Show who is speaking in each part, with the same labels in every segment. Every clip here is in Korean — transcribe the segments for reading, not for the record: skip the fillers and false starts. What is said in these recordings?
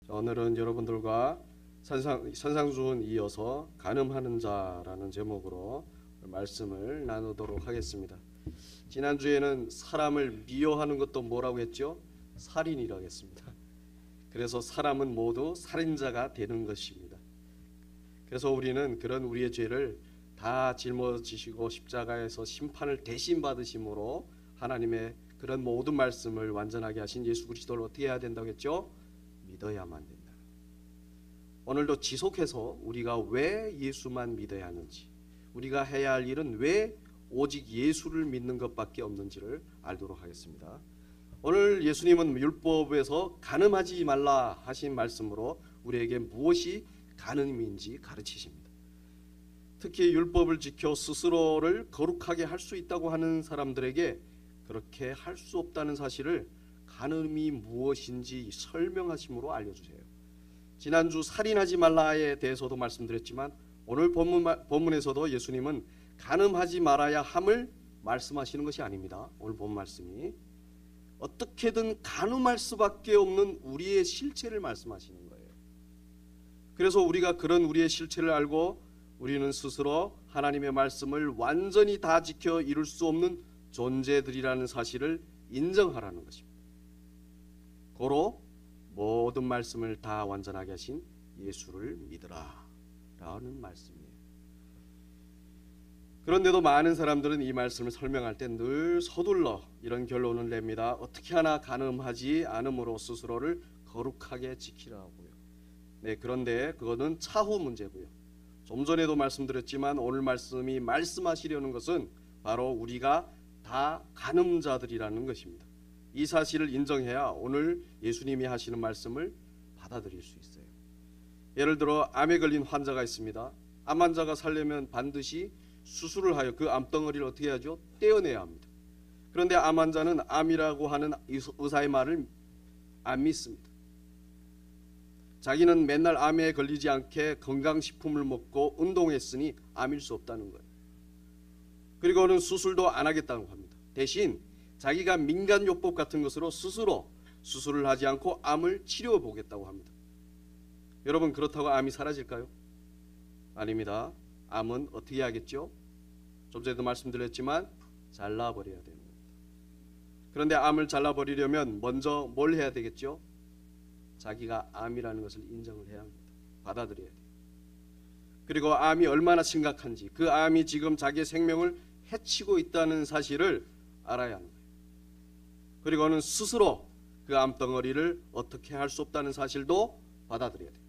Speaker 1: 오늘은 여러분들과 산상수훈 이어서 간음하는 자라는 제목으로 말씀을 나누도록 하겠습니다. 지난주에는 사람을 미워하는 것도 뭐라고 했죠? 살인이라고 했습니다. 그래서 사람은 모두 살인자가 되는 것입니다. 그래서 우리는 그런 우리의 죄를 다 짊어지시고 십자가에서 심판을 대신 받으심으로 하나님의 그런 모든 말씀을 완전하게 하신 예수 그리스도를 어떻게 해야 된다고 했죠? 믿어야만 된다. 오늘도 지속해서 우리가 왜 예수만 믿어야 하는지, 우리가 해야 할 일은 왜 오직 예수를 믿는 것밖에 없는지를 알도록 하겠습니다. 오늘 예수님은 율법에서 간음하지 말라 하신 말씀으로 우리에게 무엇이 간음인지 가르치십니다. 특히 율법을 지켜 스스로를 거룩하게 할 수 있다고 하는 사람들에게 그렇게 할 수 없다는 사실을 간음이 무엇인지 설명하심으로 알려주세요. 지난주 살인하지 말라에 대해서도 말씀드렸지만 오늘 본문에서도 예수님은 간음하지 말아야 함을 말씀하시는 것이 아닙니다. 오늘 본 말씀이 어떻게든 간음할 수밖에 없는 우리의 실체를 말씀하시는 거예요. 그래서 우리가 그런 우리의 실체를 알고 우리는 스스로 하나님의 말씀을 완전히 다 지켜 이룰 수 없는 존재들이라는 사실을 인정하라는 것입니다. 고로 모든 말씀을 다 완전하게 하신 예수를 믿으라 라는 말씀이에요. 그런데도 많은 사람들은 이 말씀을 설명할 때 늘 서둘러 이런 결론을 냅니다. 어떻게 하나 간음하지 않음으로 스스로를 거룩하게 지키라고요. 네, 그런데 그거는 차후 문제고요. 좀 전에도 말씀드렸지만 오늘 말씀이 말씀하시려는 것은 바로 우리가 다 간음자들이라는 것입니다. 이 사실을 인정해야 오늘 예수님이 하시는 말씀을 받아들일 수 있어요. 예를 들어 암에 걸린 환자가 있습니다. 암 환자가 살려면 반드시 수술을 하여 그 암덩어리를 어떻게 해야죠? 떼어내야 합니다. 그런데 암 환자는 암이라고 하는 의사의 말을 안 믿습니다. 자기는 맨날 암에 걸리지 않게 건강식품을 먹고 운동했으니 암일 수 없다는 거예요. 그리고는 수술도 안 하겠다고 합니다. 대신 자기가 민간요법 같은 것으로 스스로 수술을 하지 않고 암을 치료해 보겠다고 합니다. 여러분, 그렇다고 암이 사라질까요? 아닙니다. 암은 어떻게 하겠죠? 좀 전에도 말씀드렸지만 잘라버려야 되는 겁니다. 그런데 암을 잘라버리려면 먼저 뭘 해야 되겠죠? 자기가 암이라는 것을 인정을 해야 합니다. 받아들여야 돼요. 그리고 암이 얼마나 심각한지, 그 암이 지금 자기의 생명을 해치고 있다는 사실을 알아야 하는 거예요. 그리고는 스스로 그 암덩어리를 어떻게 할 수 없다는 사실도 받아들여야 돼요.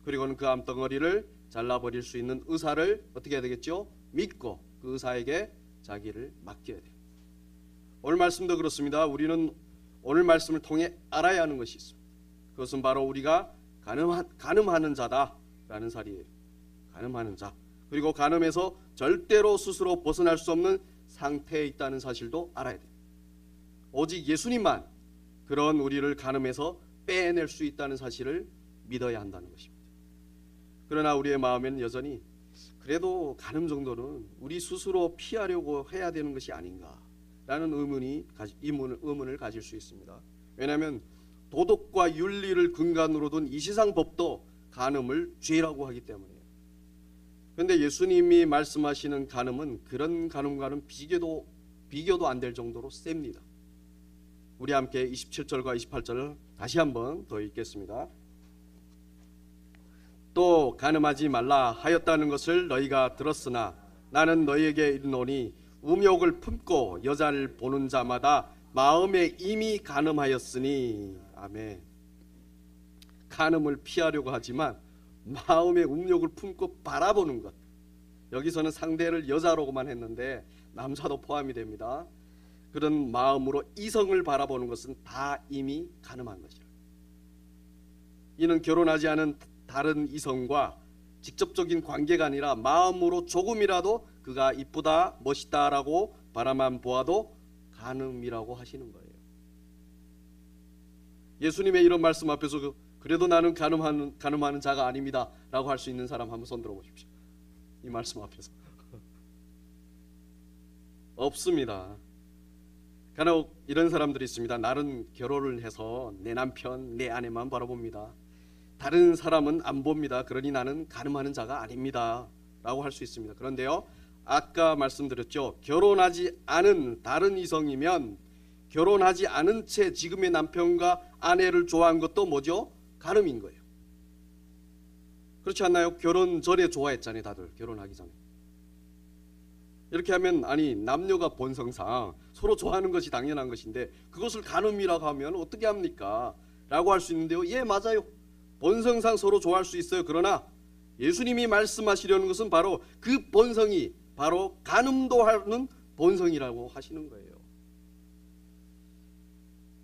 Speaker 1: 그리고는 그 암덩어리를 잘라버릴 수 있는 의사를 어떻게 해야 되겠죠? 믿고 그 의사에게 자기를 맡겨야 돼요. 오늘 말씀도 그렇습니다. 우리는 오늘 말씀을 통해 알아야 하는 것이 있습니다. 그것은 바로 우리가 간음하는 자다라는 사실이에요. 간음하는 자. 그리고 간음에서 절대로 스스로 벗어날 수 없는 상태에 있다는 사실도 알아야 돼요. 오직 예수님만 그런 우리를 간음에서 빼낼 수 있다는 사실을 믿어야 한다는 것입니다. 그러나 우리의 마음에는 여전히 그래도 간음 정도는 우리 스스로 피하려고 해야 되는 것이 아닌가라는 의문을 가질 수 있습니다. 왜냐하면 도덕과 윤리를 근간으로 둔 이 세상 법도 간음을 죄라고 하기 때문이에요. 그런데 예수님이 말씀하시는 간음은 그런 간음과는 비교도 안 될 정도로 셉니다. 우리 함께 27절과 28절을 다시 한번 더 읽겠습니다. 또 간음하지 말라 하였다는 것을 너희가 들었으나 나는 너희에게 이르노니 음욕을 품고 여자를 보는 자마다 마음에 이미 간음하였으니. 아멘. 간음을 피하려고 하지만 마음에 음욕을 품고 바라보는 것, 여기서는 상대를 여자로만 했는데 남자도 포함이 됩니다. 그런 마음으로 이성을 바라보는 것은 다 이미 간음한 것이라. 이는 결혼하지 않은 다른 이성과 직접적인 관계가 아니라 마음으로 조금이라도 그가 이쁘다 멋있다라고 바라만 보아도 간음이라고 하시는 거예요. 예수님의 이런 말씀 앞에서 그래도 나는 간음하는 자가 아닙니다 라고 할 수 있는 사람 한번 손 들어보십시오. 이 말씀 앞에서 없습니다. 간혹 이런 사람들이 있습니다. 나는 결혼을 해서 내 남편, 내 아내만 바라봅니다. 다른 사람은 안 봅니다. 그러니 나는 가늠하는 자가 아닙니다 라고 할 수 있습니다. 그런데요, 아까 말씀드렸죠. 결혼하지 않은 다른 이성이면 결혼하지 않은 채 지금의 남편과 아내를 좋아한 것도 뭐죠? 간음인 거예요. 그렇지 않나요? 결혼 전에 좋아했잖아요. 다들 결혼하기 전에. 이렇게 하면 아니 남녀가 본성상 서로 좋아하는 것이 당연한 것인데 그것을 간음이라고 하면 어떻게 합니까? 라고 할 수 있는데요. 예, 맞아요. 본성상 서로 좋아할 수 있어요. 그러나 예수님이 말씀하시려는 것은 바로 그 본성이 바로 간음도 하는 본성이라고 하시는 거예요.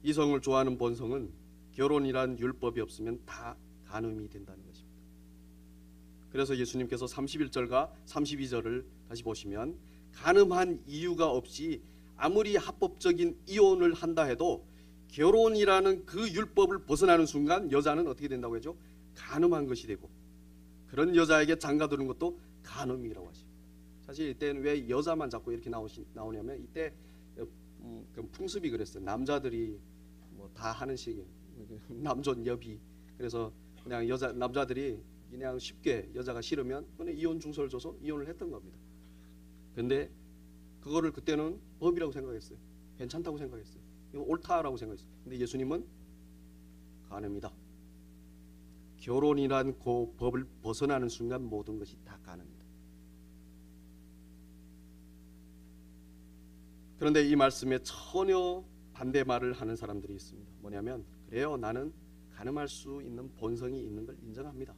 Speaker 1: 이성을 좋아하는 본성은 결혼이란 율법이 없으면 다 간음이 된다는 것입니다. 그래서 예수님께서 31절과 32절을 다시 보시면 간음한 이유가 없이 아무리 합법적인 이혼을 한다 해도 결혼이라는 그 율법을 벗어나는 순간 여자는 어떻게 된다고 했죠? 간음한 것이 되고 그런 여자에게 장가드는 것도 간음이라고 하십니다. 사실 이때는 왜 여자만 자꾸 이렇게 나오냐면 이때 그 풍습이 그랬어요. 남자들이 뭐 다 하는 식이에요. 남존여비. 그래서 그냥 남자들이 그냥 쉽게 여자가 싫으면 그냥 이혼 증서를 줘서 이혼을 했던 겁니다. 근데 그거를 그때는 법이라고 생각했어요. 괜찮다고 생각했어요. 이거 옳다라고 생각했어요. 근데 예수님은 간음이다. 결혼이란 그 법을 벗어나는 순간 모든 것이 다 간음이다. 그런데 이 말씀에 전혀 반대 말을 하는 사람들이 있습니다. 뭐냐면 그래요, 나는 간음할 수 있는 본성이 있는 걸 인정합니다.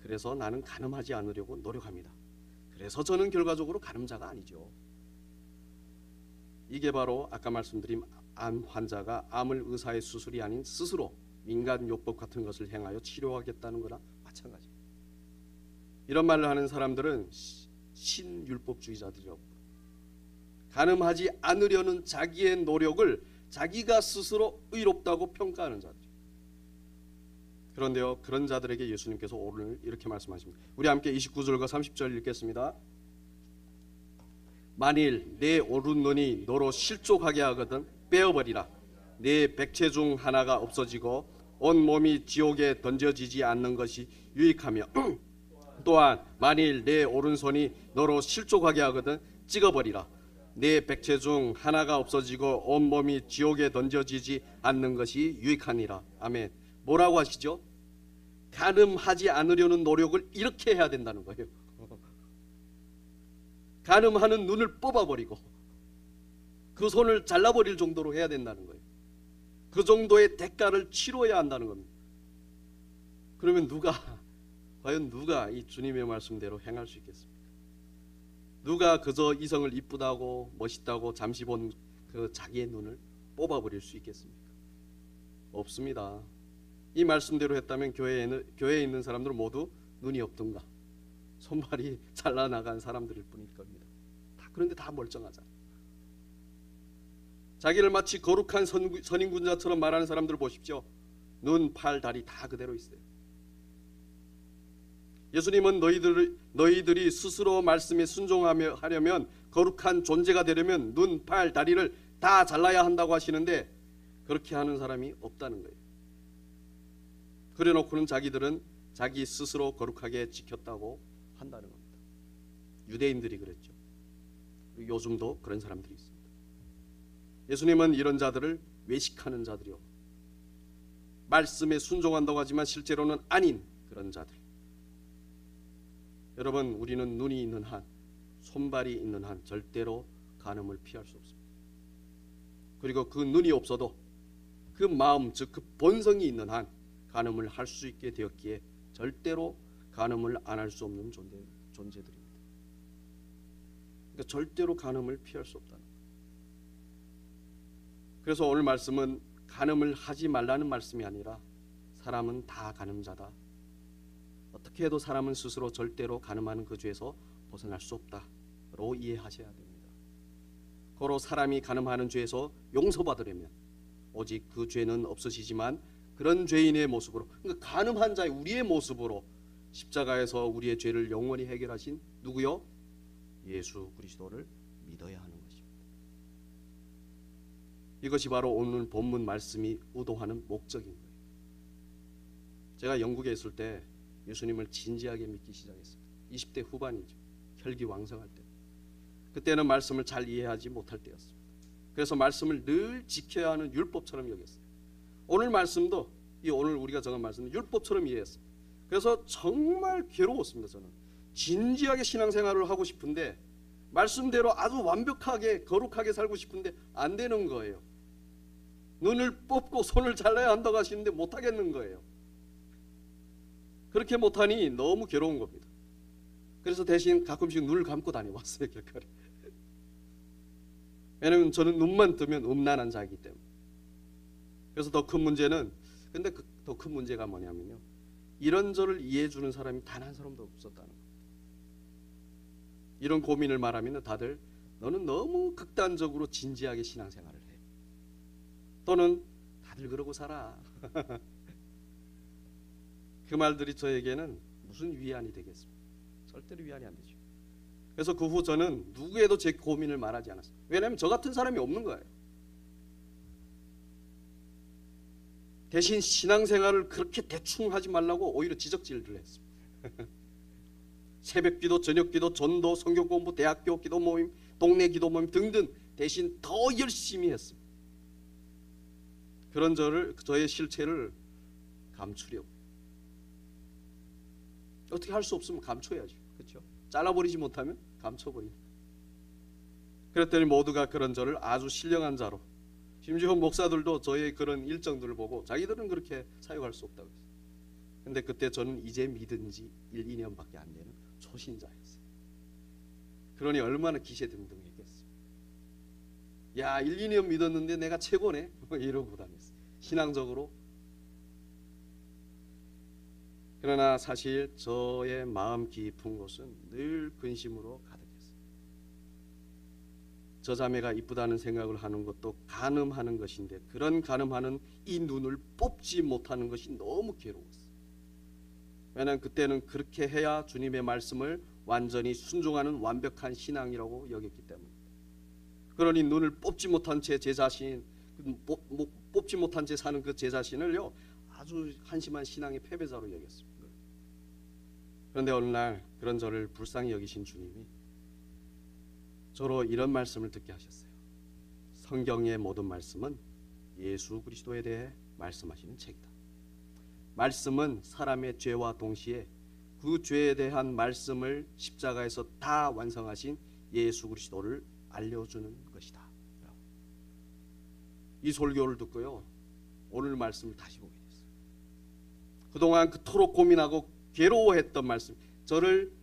Speaker 1: 그래서 나는 간음하지 않으려고 노력합니다. 그래서 저는 결과적으로 간음자가 아니죠. 이게 바로 아까 말씀드린 암 환자가 암을 의사의 수술이 아닌 스스로 민간요법 같은 것을 행하여 치료하겠다는 거나 마찬가지입니다. 이런 말을 하는 사람들은 신율법주의자들이라고. 간음하지 않으려는 자기의 노력을 자기가 스스로 의롭다고 평가하는 자들. 그런데요, 그런 자들에게 예수님께서 오늘 이렇게 말씀하십니다. 우리 함께 29절과 30절 읽겠습니다. 만일 내 오른 눈이 너로 실족하게 하거든 빼어버리라. 내 백체 중 하나가 없어지고 온 몸이 지옥에 던져지지 않는 것이 유익하며 또한 만일 내 오른손이 너로 실족하게 하거든 찍어버리라. 내 백체 중 하나가 없어지고 온 몸이 지옥에 던져지지 않는 것이 유익하니라. 아멘. 뭐라고 하시죠? 간음하지 않으려는 노력을 이렇게 해야 된다는 거예요. 간음하는 눈을 뽑아버리고 그 손을 잘라버릴 정도로 해야 된다는 거예요. 그 정도의 대가를 치러야 한다는 겁니다. 그러면 과연 누가 이 주님의 말씀대로 행할 수 있겠습니까? 누가 그저 이성을 이쁘다고 멋있다고 잠시 본 그 자기의 눈을 뽑아버릴 수 있겠습니까? 없습니다. 이 말씀대로 했다면 교회에 있는 사람들은 모두 눈이 없던가 손발이 잘라나간 사람들일 뿐일 겁니다. 그런데 다 멀쩡하잖아요. 자기를 마치 거룩한 선인군자처럼 말하는 사람들을 보십시오. 눈, 팔, 다리 다 그대로 있어요. 예수님은 너희들이 스스로 말씀에 순종하려면 거룩한 존재가 되려면 눈, 팔, 다리를 다 잘라야 한다고 하시는데 그렇게 하는 사람이 없다는 거예요. 그래놓고는 자기들은 자기 스스로 거룩하게 지켰다고 한다는 겁니다. 유대인들이 그랬죠. 요즘도 그런 사람들이 있습니다. 예수님은 이런 자들을 외식하는 자들이요, 말씀에 순종한다고 하지만 실제로는 아닌 그런 자들. 여러분, 우리는 눈이 있는 한, 손발이 있는 한 절대로 간음을 피할 수 없습니다. 그리고 그 눈이 없어도 그 마음, 즉 그 본성이 있는 한 간음을 할 수 있게 되었기에 절대로 간음을 안 할 수 없는 존재들입니다. 그러니까 절대로 간음을 피할 수 없다는 거예요. 그래서 오늘 말씀은 간음을 하지 말라는 말씀이 아니라 사람은 다 간음자다. 어떻게 해도 사람은 스스로 절대로 간음하는 그 죄에서 벗어날 수 없다로 이해하셔야 됩니다. 고로 사람이 간음하는 죄에서 용서받으려면 오직 그 죄는 없어지지만 그런 죄인의 모습으로, 그러니까 간음한 자의 우리의 모습으로 십자가에서 우리의 죄를 영원히 해결하신 누구요? 예수 그리스도를 믿어야 하는 것입니다. 이것이 바로 오늘 본문 말씀이 의도하는 목적인 거예요. 제가 영국에 있을 때 예수님을 진지하게 믿기 시작했습니다. 20대 후반이죠. 혈기왕성할 때. 그때는 말씀을 잘 이해하지 못할 때였습니다. 그래서 말씀을 늘 지켜야 하는 율법처럼 여겼어요. 오늘 말씀도 오늘 우리가 정한 말씀은 율법처럼 이해했습니다. 그래서 정말 괴로웠습니다. 저는 진지하게 신앙생활을 하고 싶은데 말씀대로 아주 완벽하게 거룩하게 살고 싶은데 안 되는 거예요. 눈을 뽑고 손을 잘라야 한다고 하시는데 못하겠는 거예요. 그렇게 못하니 너무 괴로운 겁니다. 그래서 대신 가끔씩 눈을 감고 다녀왔어요. 길거리. 왜냐하면 저는 눈만 뜨면 음란한 자이기 때문에. 그래서 더 큰 문제는, 근데 더 큰 문제가 뭐냐면요, 이런 저를 이해해 주는 사람이 단 한 사람도 없었다는 거예요. 이런 고민을 말하면 다들 너는 너무 극단적으로 진지하게 신앙생활을 해, 또는 다들 그러고 살아. 그 말들이 저에게는 무슨 위안이 되겠습니까? 절대로 위안이 안 되죠. 그래서 그 후 저는 누구에도 제 고민을 말하지 않았어요. 왜냐하면 저 같은 사람이 없는 거예요. 대신 신앙생활을 그렇게 대충 하지 말라고 오히려 지적질을 했습니다. 새벽기도, 저녁기도, 전도, 성경공부, 대학교 기도 모임, 동네 기도 모임 등등 대신 더 열심히 했습니다. 그런 저의 실체를 감추려고. 어떻게 할 수 없으면 감춰야죠. 그렇죠? 잘라버리지 못하면 감춰버립니다. 그랬더니 모두가 그런 저를 아주 신령한 자로, 심지어 목사들도 저의 그런 일정들을 보고 자기들은 그렇게 사역할 수 없다고 했어요. 근데 그때 저는 이제 믿은 지 1, 2년밖에 안 되는 초신자였어요. 그러니 얼마나 기세등등했겠어요. 야, 1, 2년 믿었는데 내가 최고네, 이러고 다녔어요. 신앙적으로. 그러나 사실 저의 마음 깊은 곳은 늘 근심으로 가득했어요. 저 자매가 이쁘다는 생각을 하는 것도 간음하는 것인데 그런 간음하는 이 눈을 뽑지 못하는 것이 너무 괴로웠어요. 왜냐하면 그때는 그렇게 해야 주님의 말씀을 완전히 순종하는 완벽한 신앙이라고 여겼기 때문입니다. 그러니 눈을 뽑지 못한 제 자신, 뽑지 못한 채 사는 그 제 자신을요, 아주 한심한 신앙의 패배자로 여겼습니다. 그런데 어느 날 그런 저를 불쌍히 여기신 주님이 저로 이런 말씀을 듣게 하셨어요. 성경의 모든 말씀은 예수 그리스도에 대해 말씀하시는 책이다. 말씀은 사람의 죄와 동시에 그 죄에 대한 말씀을 십자가에서 다 완성하신 예수 그리스도를 알려주는 것이다. 이 설교를 듣고요, 오늘 말씀을 다시 보게 됐어요. 그동안 그토록 고민하고 괴로워했던 말씀, 저를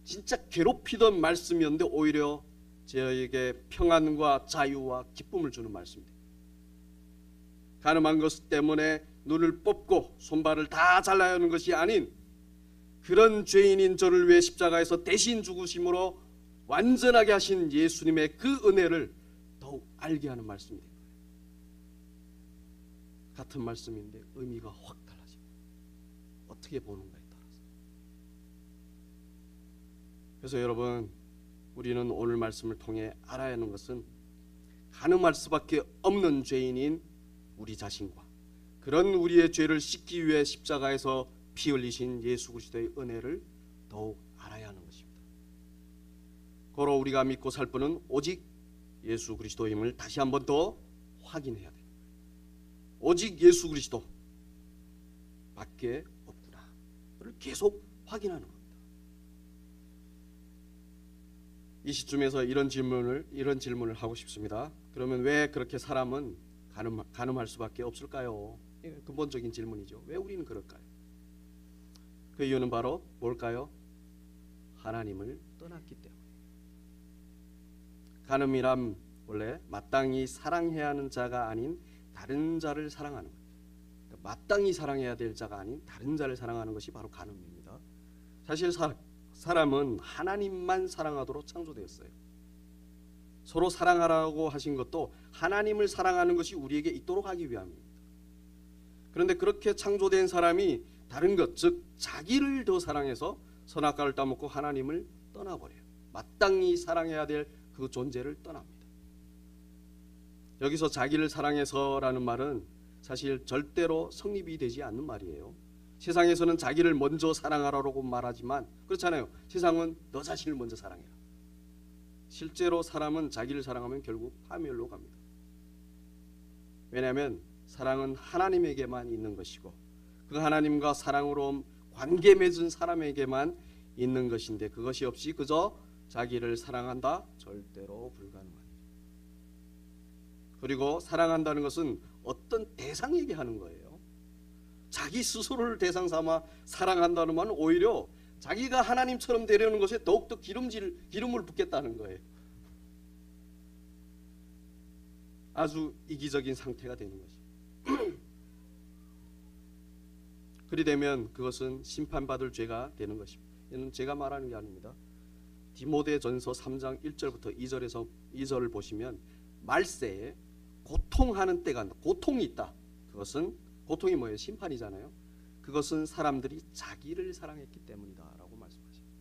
Speaker 1: 진짜 괴롭히던 말씀이었는데 오히려 저에게 평안과 자유와 기쁨을 주는 말씀입니다. 가늠한 것 때문에 눈을 뽑고 손발을 다 잘라야 하는 것이 아닌, 그런 죄인인 저를 위해 십자가에서 대신 죽으심으로 완전하게 하신 예수님의 그 은혜를 더욱 알게 하는 말씀이 된 거예요. 같은 말씀인데 의미가 확 달라집니다. 어떻게 보는가에 따라서. 그래서 여러분, 우리는 오늘 말씀을 통해 알아야 하는 것은 가늠할 수밖에 없는 죄인인 우리 자신과 그런 우리의 죄를 씻기 위해 십자가에서 피 흘리신 예수 그리스도의 은혜를 더욱 알아야 하는 것입니다. 고로 우리가 믿고 살 분은 오직 예수 그리스도임을 다시 한 번 더 확인해야 돼요. 오직 예수 그리스도 밖에 없구나를 계속 확인하는 겁니다. 이 시점에서 이런 질문을 하고 싶습니다. 그러면 왜 그렇게 사람은 간음할 수밖에 없을까요? 근본적인 질문이죠. 왜 우리는 그럴까요? 그 이유는 바로 뭘까요? 하나님을 떠났기 때문에. 간음이란 원래 마땅히 사랑해야 하는 자가 아닌 다른 자를 사랑하는 거예요. 그러니까 마땅히 사랑해야 될 자가 아닌 다른 자를 사랑하는 것이 바로 간음입니다. 사실 사람은 하나님만 사랑하도록 창조되었어요. 서로 사랑하라고 하신 것도 하나님을 사랑하는 것이 우리에게 있도록 하기 위함입니다. 그런데 그렇게 창조된 사람이 다른 것, 즉 자기를 더 사랑해서 선악과를 따먹고 하나님을 떠나버려요. 마땅히 사랑해야 될 그 존재를 떠납니다. 여기서 자기를 사랑해서라는 말은 사실 절대로 성립이 되지 않는 말이에요. 세상에서는 자기를 먼저 사랑하라고 말하지만 그렇잖아요. 세상은 너 자신을 먼저 사랑해라. 실제로 사람은 자기를 사랑하면 결국 파멸로 갑니다. 왜냐하면 사랑은 하나님에게만 있는 것이고 그 하나님과 사랑으로 관계 맺은 사람에게만 있는 것인데 그것이 없이 그저 자기를 사랑한다? 절대로 불가능합니다. 그리고 사랑한다는 것은 어떤 대상에게 하는 거예요. 자기 스스로를 대상 삼아 사랑한다는 말은 오히려 자기가 하나님처럼 되려는 것에 더욱더 기름을 붓겠다는 거예요. 아주 이기적인 상태가 되는 거죠. 그리 되면 그것은 심판받을 죄가 되는 것입니다. 이는 제가 말하는 게 아닙니다. 디모데전서 3장 1절부터 2절을 보시면 말세에 고통하는 때가 온다. 고통이 있다. 그것은 고통이 뭐예요? 심판이잖아요. 그것은 사람들이 자기를 사랑했기 때문이다 라고 말씀하십니다.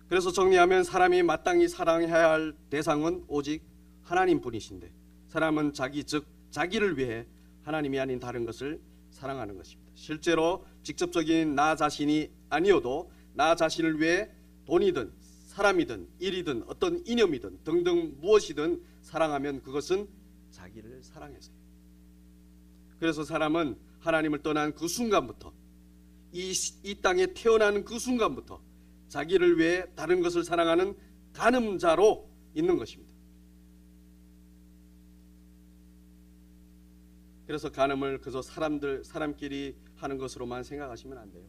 Speaker 1: 그래서 정리하면 사람이 마땅히 사랑해야 할 대상은 오직 하나님뿐이신데 사람은 즉 자기를 위해 하나님이 아닌 다른 것을 사랑하는 것입니다. 실제로 직접적인 나 자신이 아니어도 나 자신을 위해 돈이든 사람이든 일이든 어떤 이념이든 등등 무엇이든 사랑하면 그것은 자기를 사랑해서요. 그래서 사람은 하나님을 떠난 그 순간부터 이 땅에 태어나는 그 순간부터 자기를 위해 다른 것을 사랑하는 간음자로 있는 것입니다. 그래서 간음을 그저 사람끼리 하는 것으로만 생각하시면 안 돼요.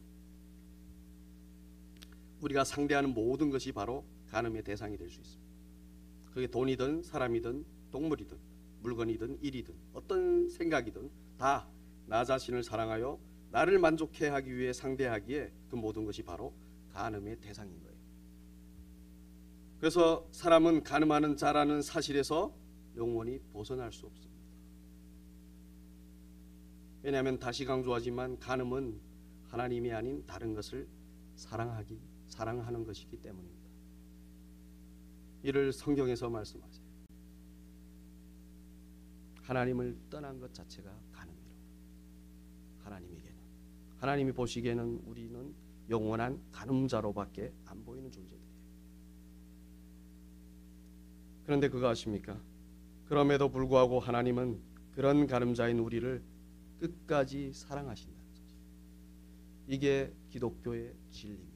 Speaker 1: 우리가 상대하는 모든 것이 바로 간음의 대상이 될 수 있습니다. 그게 돈이든 사람이든 동물이든 물건이든 일이든 어떤 생각이든 다 나 자신을 사랑하여 나를 만족해 하기 위해 상대하기에 그 모든 것이 바로 간음의 대상인 거예요. 그래서 사람은 간음하는 자라는 사실에서 영원히 벗어날 수 없습니다. 왜냐하면 다시 강조하지만 간음은 하나님이 아닌 다른 것을 사랑하는 것이기 때문입니다. 이를 성경에서 말씀하세요. 하나님을 떠난 것 자체가 간음이라고. 하나님이 보시기에는 우리는 영원한 간음자로밖에 안 보이는 존재들이에요. 그런데 그거 아십니까? 그럼에도 불구하고 하나님은 그런 간음자인 우리를 끝까지 사랑하신다는 사실. 이게 기독교의 진리입니다.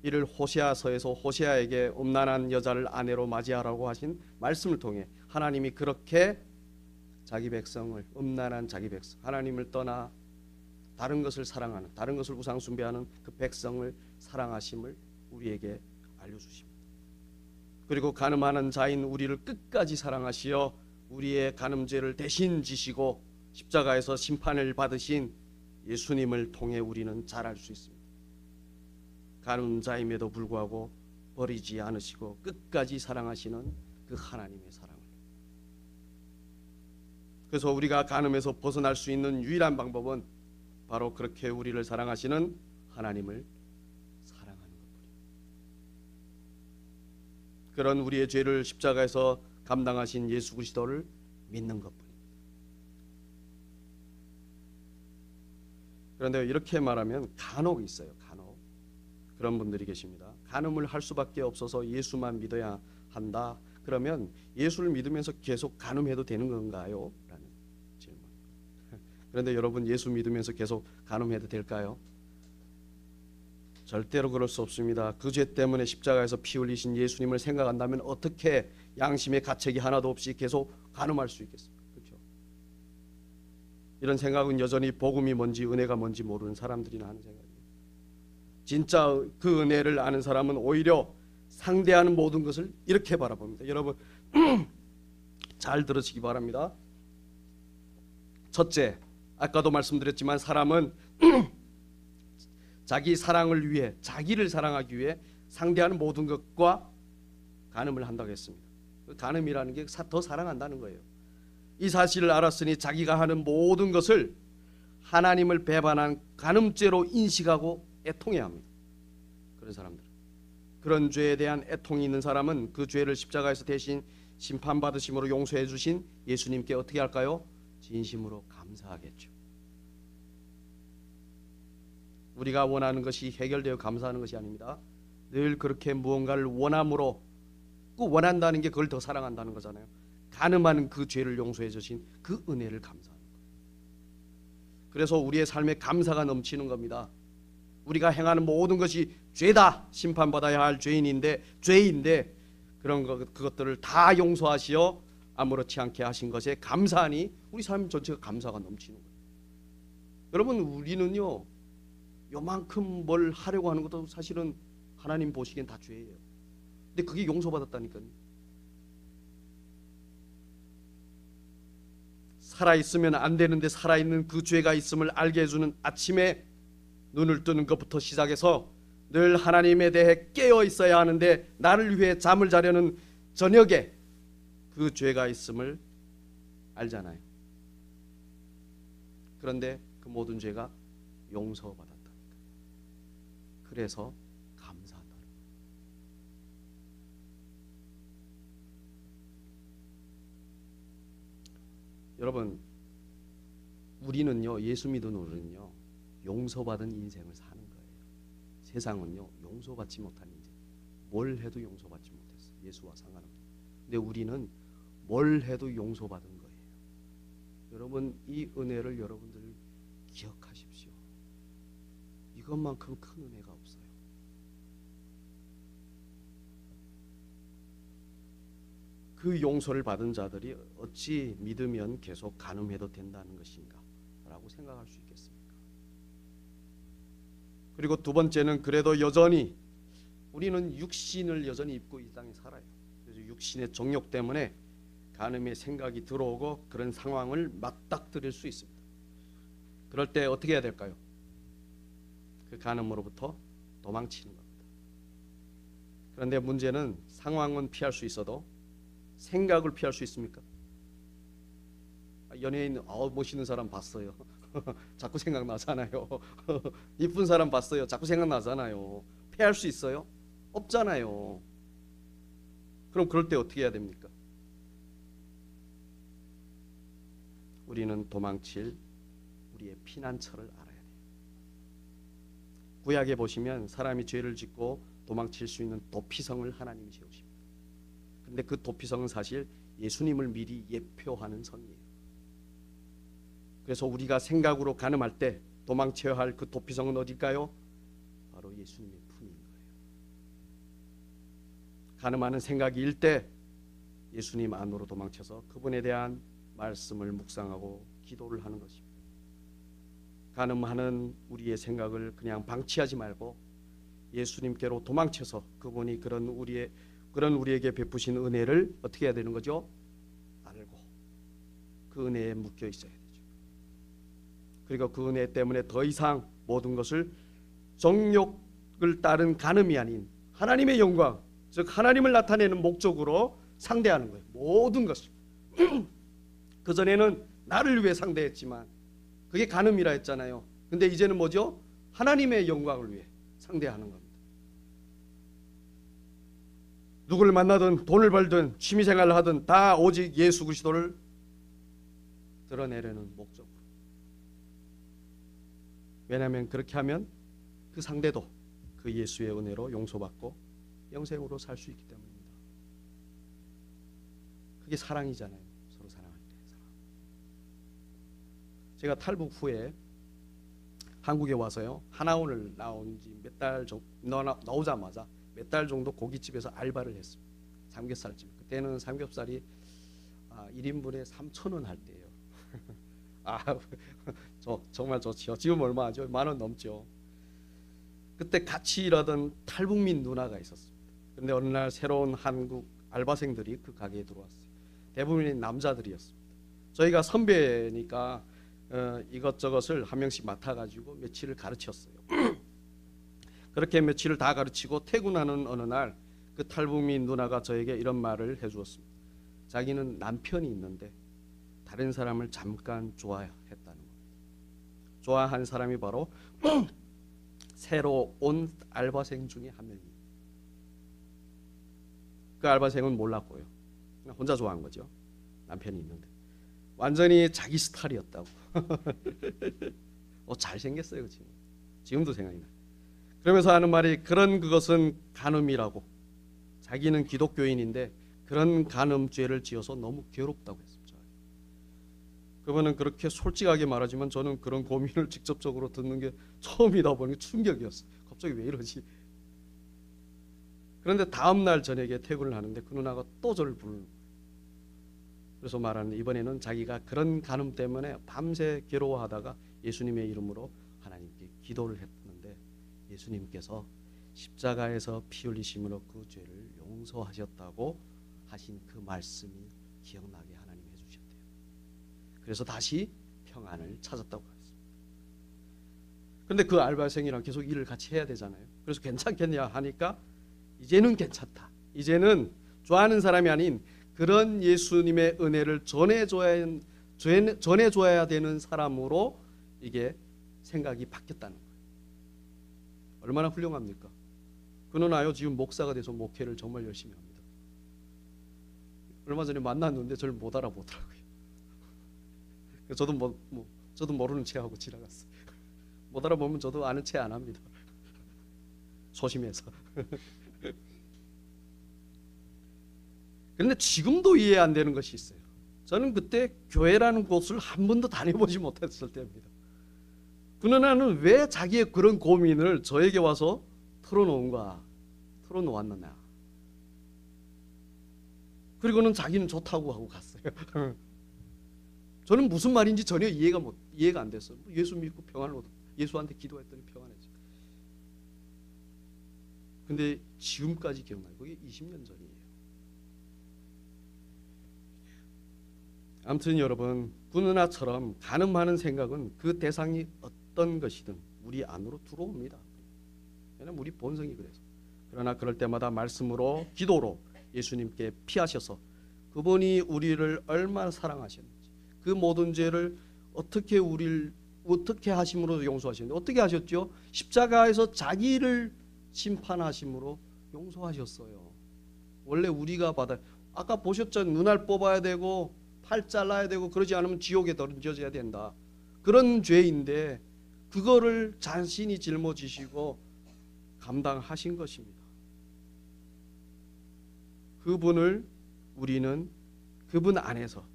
Speaker 1: 이를 호세아서에서 호세아에게 음란한 여자를 아내로 맞이하라고 하신 말씀을 통해 하나님이 그렇게 자기 백성을 음란한 자기 백성 하나님을 떠나 다른 것을 사랑하는 다른 것을 우상 숭배하는 그 백성을 사랑하심을 우리에게 알려주십니다. 그리고 간음하는 자인 우리를 끝까지 사랑하시어 우리의 간음죄를 대신 지시고 십자가에서 심판을 받으신 예수님을 통해 우리는 잘 알 수 있습니다. 간음자임에도 불구하고 버리지 않으시고 끝까지 사랑하시는 그 하나님의 사랑을. 그래서 우리가 간음에서 벗어날 수 있는 유일한 방법은 바로 그렇게 우리를 사랑하시는 하나님을 사랑하는 것뿐입니다. 그런 우리의 죄를 십자가에서 감당하신 예수 그리스도를 믿는 것뿐입니다. 그런데 이렇게 말하면 간혹 있어요. 간혹 그런 분들이 계십니다. 간음을 할 수밖에 없어서 예수만 믿어야 한다. 그러면 예수를 믿으면서 계속 간음해도 되는 건가요? 라는 질문. 그런데 여러분 예수 믿으면서 계속 간음해도 될까요? 절대로 그럴 수 없습니다. 그 죄 때문에 십자가에서 피 흘리신 예수님을 생각한다면 어떻게 양심의 가책이 하나도 없이 계속 간음할 수 있겠습니까? 그렇죠? 이런 생각은 여전히 복음이 뭔지 은혜가 뭔지 모르는 사람들이나 하는 생각이에요. 진짜 그 은혜를 아는 사람은 오히려 상대하는 모든 것을 이렇게 바라봅니다. 여러분 잘 들으시기 바랍니다. 첫째, 아까도 말씀드렸지만 사람은 자기 사랑을 위해 자기를 사랑하기 위해 상대하는 모든 것과 간음을 한다고 했습니다. 간음이라는 게 더 사랑한다는 거예요. 이 사실을 알았으니 자기가 하는 모든 것을 하나님을 배반한 간음죄로 인식하고 애통해야 합니다. 그런 사람들, 그런 죄에 대한 애통이 있는 사람은 그 죄를 십자가에서 대신 심판받으심으로 용서해 주신 예수님께 어떻게 할까요? 진심으로 감사하겠죠. 우리가 원하는 것이 해결되어 감사하는 것이 아닙니다. 늘 그렇게 무언가를 원함으로, 그 원한다는 게 그걸 더 사랑한다는 거잖아요. 가늠한 그 죄를 용서해 주신 그 은혜를 감사하는 거예요. 그래서 우리의 삶에 감사가 넘치는 겁니다. 우리가 행하는 모든 것이 죄다, 심판받아야 할 죄인데 그런 그것들을 다 용서하시어 아무렇지 않게 하신 것에 감사하니 우리 삶 전체가 감사가 넘치는 거예요. 여러분, 우리는요 요만큼 뭘 하려고 하는 것도 사실은 하나님 보시기엔 다 죄예요. 근데 그게 용서받았다니까요. 살아있으면 안 되는데 살아있는 그 죄가 있음을 알게 해주는 아침에 눈을 뜨는 것부터 시작해서 늘 하나님에 대해 깨어 있어야 하는데 나를 위해 잠을 자려는 저녁에 그 죄가 있음을 알잖아요. 그런데 그 모든 죄가 용서받았다니까. 그래서 감사하다. 여러분, 우리는요, 예수 믿은 우리는요, 용서받은 인생을 사는 거예요. 세상은요, 용서받지 못한 인생, 뭘 해도 용서받지 못했어. 예수와 상관없는. 근데 우리는 뭘 해도 용서받은 거예요. 여러분, 이 은혜를 여러분들 기억하십시오. 이것만큼 큰 은혜가 없어요. 그 용서를 받은 자들이 어찌 믿으면 계속 간음해도 된다는 것인가 라고 생각할 수 있겠습니까? 그리고 두 번째는, 그래도 여전히 우리는 육신을 여전히 입고 이 땅에 살아요. 그래서 육신의 정욕 때문에 간음의 생각이 들어오고 그런 상황을 맞닥뜨릴 수 있습니다. 그럴 때 어떻게 해야 될까요? 그 간음으로부터 도망치는 겁니다. 그런데 문제는 상황은 피할 수 있어도 생각을 피할 수 있습니까? 연예인 멋있는 사람 봤어요. 자꾸 생각나잖아요. 이쁜 사람 봤어요. 자꾸 생각나잖아요. 피할 수 있어요? 없잖아요. 그럼 그럴 때 어떻게 해야 됩니까? 우리는 도망칠 우리의 피난처를 알아야 돼요. 구약에 보시면 사람이 죄를 짓고 도망칠 수 있는 도피성을 하나님이 세우십니다. 근데 그 도피성은 사실 예수님을 미리 예표하는 성이에요. 그래서 우리가 생각으로 간음할 때 도망쳐야 할 그 도피성은 어딜까요? 바로 예수님의 품인 거예요. 간음하는 생각이 일 때 예수님 안으로 도망쳐서 그분에 대한 말씀을 묵상하고 기도를 하는 것입니다. 간음하는 우리의 생각을 그냥 방치하지 말고 예수님께로 도망쳐서 그분이 그런 우리에게 베푸신 은혜를 어떻게 해야 되는 거죠? 알고 그 은혜에 묶여 있어야 되죠. 그리고 그 은혜 때문에 더 이상 모든 것을 정욕을 따른 간음이 아닌 하나님의 영광, 즉 하나님을 나타내는 목적으로 상대하는 거예요. 모든 것을. 그전에는 나를 위해 상대했지만 그게 간음이라 했잖아요. 근데 이제는 뭐죠? 하나님의 영광을 위해 상대하는 겁니다. 누구를 만나든 돈을 벌든 취미생활을 하든 다 오직 예수 그리스도를 드러내려는 목적으로. 왜냐하면 그렇게 하면 그 상대도 그 예수의 은혜로 용서받고 영생으로 살 수 있기 때문입니다. 그게 사랑이잖아요. 서로 사랑할 때 사랑. 제가 탈북 후에 한국에 와서요, 하나원을 나온 지 몇 달 정도 나오자마자 몇 달 정도 고깃집에서 알바를 했습니다. 삼겹살집. 그때는 삼겹살이 1인분에 3,000원 할 때예요. 정말 좋죠. 지금 얼마 하죠? 10,000원 넘죠. 그때 같이 일하던 탈북민 누나가 있었습니다. 그런데 어느 날 새로운 한국 알바생들이 그 가게에 들어왔어요. 대부분이 남자들이었습니다. 저희가 선배니까 이것저것을 한 명씩 맡아가지고 며칠을 가르쳤어요. 그렇게 며칠을 다 가르치고 퇴근하는 어느 날 그 탈북민 누나가 저에게 이런 말을 해주었습니다. 자기는 남편이 있는데 다른 사람을 잠깐 좋아했다는 겁니다. 좋아한 사람이 바로 새로 온 알바생 중에 한 명이에요. 그 알바생은 몰랐고요. 혼자 좋아한 거죠. 남편이 있는데 완전히 자기 스타일이었다고. 잘생겼어요 그 친구. 지금도 생각이 나. 그러면서 하는 말이 그런 그것은 간음이라고. 자기는 기독교인인데 그런 간음죄를 지어서 너무 괴롭다고 했습니다. 그분은 그렇게 솔직하게 말하지만 저는 그런 고민을 직접적으로 듣는 게 처음이다 보니 충격이었어요. 갑자기 왜 이러지? 그런데 다음 날 저녁에 퇴근을 하는데 그 누나가 또 저를 부르는 거예요. 그래서 말하는데 이번에는 자기가 그런 간음 때문에 밤새 괴로워하다가 예수님의 이름으로 하나님께 기도를 했는데 예수님께서 십자가에서 피 흘리심으로 그 죄를 용서하셨다고 하신 그 말씀이 기억나게 하나님이 해주셨대요. 그래서 다시 평안을 찾았다고 했습니다. 그런데 그 알바생이랑 계속 일을 같이 해야 되잖아요. 그래서 괜찮겠냐 하니까 이제는 괜찮다. 이제는 좋아하는 사람이 아닌 그런 예수님의 은혜를 전해줘야 되는 사람으로 이게 생각이 바뀌었다는 거예요. 얼마나 훌륭합니까? 그 누나요 지금 목사가 돼서 목회를 정말 열심히 합니다. 얼마 전에 만났는데 저를 못 알아보더라고요. 저도 모르는 체하고 지나갔어요. 못 알아보면 저도 아는 체 안 합니다. 소심해서. 그런데 지금도 이해 안 되는 것이 있어요. 저는 그때 교회라는 곳을 한 번도 다녀보지 못했을 때입니다. 그 누나는 왜 자기의 그런 고민을 저에게 와서 털어놓았느냐. 그리고는 자기는 좋다고 하고 갔어요. 저는 무슨 말인지 전혀 이해가 안 됐어요. 예수 믿고 평안을 얻어. 예수한테 기도했더니 평안해져. 근데 지금까지 기억나요. 그게 20년 전이에요. 아무튼 여러분, 그 누나처럼 간음하는 생각은 그 대상이 어떤 것이든 우리 안으로 들어옵니다. 왜냐하면 우리 본성이 그래서. 그러나 그럴 때마다 말씀으로 기도로 예수님께 피하셔서 그분이 우리를 얼마나 사랑하셨는지, 그 모든 죄를 어떻게 하심으로 용서하셨는지, 어떻게 하셨죠? 십자가에서 자기를 심판하심으로 용서하셨어요. 원래 우리가 아까 보셨죠? 눈알 뽑아야 되고 팔 잘라야 되고 그러지 않으면 지옥에 던져져야 된다. 그런 죄인데 그거를 자신이 짊어지시고 감당하신 것입니다. 그분을 우리는 그분 안에서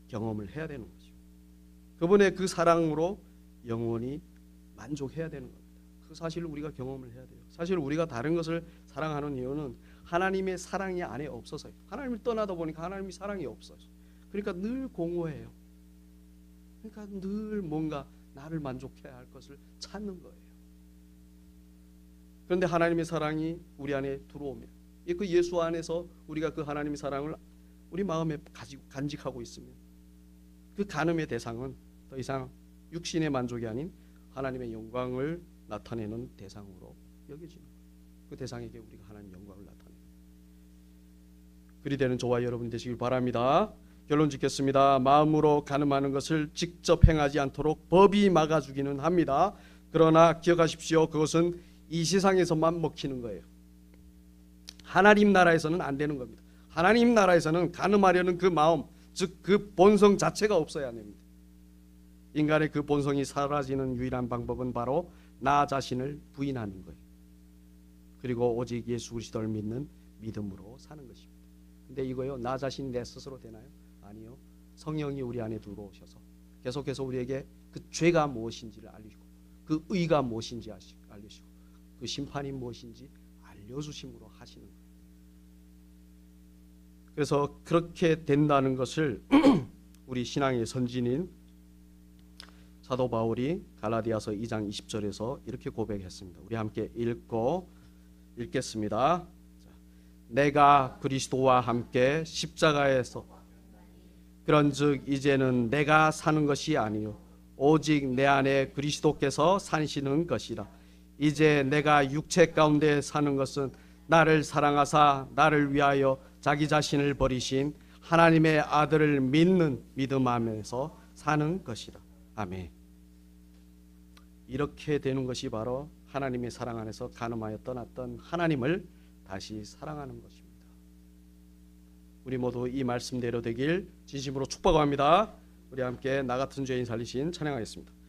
Speaker 1: 경험을 해야 되는 거죠. 그분의 그 사랑으로 영원히 만족해야 되는 겁니다. 그 사실을 우리가 경험을 해야 돼요. 사실 우리가 다른 것을 사랑하는 이유는 하나님의 사랑이 안에 없어서요. 하나님을 떠나다 보니까 하나님의 사랑이 없어요. 그러니까 늘 공허해요. 그러니까 늘 뭔가 나를 만족해야 할 것을 찾는 거예요. 그런데 하나님의 사랑이 우리 안에 들어오면 그 예수 안에서 우리가 그 하나님의 사랑을 우리 마음에 간직하고 있으면 그 간음의 대상은 더 이상 육신의 만족이 아닌 하나님의 영광을 나타내는 대상으로 여겨지는 거예요. 그 대상에게 우리가 하나님 영광을 나타내는 거예요. 그리 되는 저와 여러분 되시길 바랍니다. 결론 짓겠습니다. 마음으로 간음하는 것을 직접 행하지 않도록 법이 막아주기는 합니다. 그러나 기억하십시오. 그것은 이 세상에서만 먹히는 거예요. 하나님 나라에서는 안 되는 겁니다. 하나님 나라에서는 간음하려는 그 마음, 즉 그 본성 자체가 없어야 됩니다. 인간의 그 본성이 사라지는 유일한 방법은 바로 나 자신을 부인하는 거예요. 그리고 오직 예수 그리스도를 믿는 믿음으로 사는 것입니다. 근데 이거요, 나 자신 내 스스로 되나요? 아니요. 성령이 우리 안에 들어오셔서 계속해서 우리에게 그 죄가 무엇인지를 알리시고 그 의가 무엇인지 알리시고 그 심판이 무엇인지 알려주심으로 하시는 거예요. 그래서 그렇게 된다는 것을 우리 신앙의 선진인 사도 바울이 갈라디아서 2장 20절에서 이렇게 고백했습니다. 우리 함께 읽겠습니다. 내가 그리스도와 함께 십자가에서 그런즉 이제는 내가 사는 것이 아니요 오직 내 안에 그리스도께서 사시는 것이라. 이제 내가 육체 가운데 사는 것은 나를 사랑하사 나를 위하여 자기 자신을 버리신 하나님의 아들을 믿는 믿음 안에서 사는 것이라. 아멘. 이렇게 되는 것이 바로 하나님의 사랑 안에서 간음하여 떠났던 하나님을 다시 사랑하는 것입니다. 우리 모두 이 말씀대로 되길 진심으로 축복합니다. 우리 함께 나 같은 죄인 살리신 찬양하겠습니다.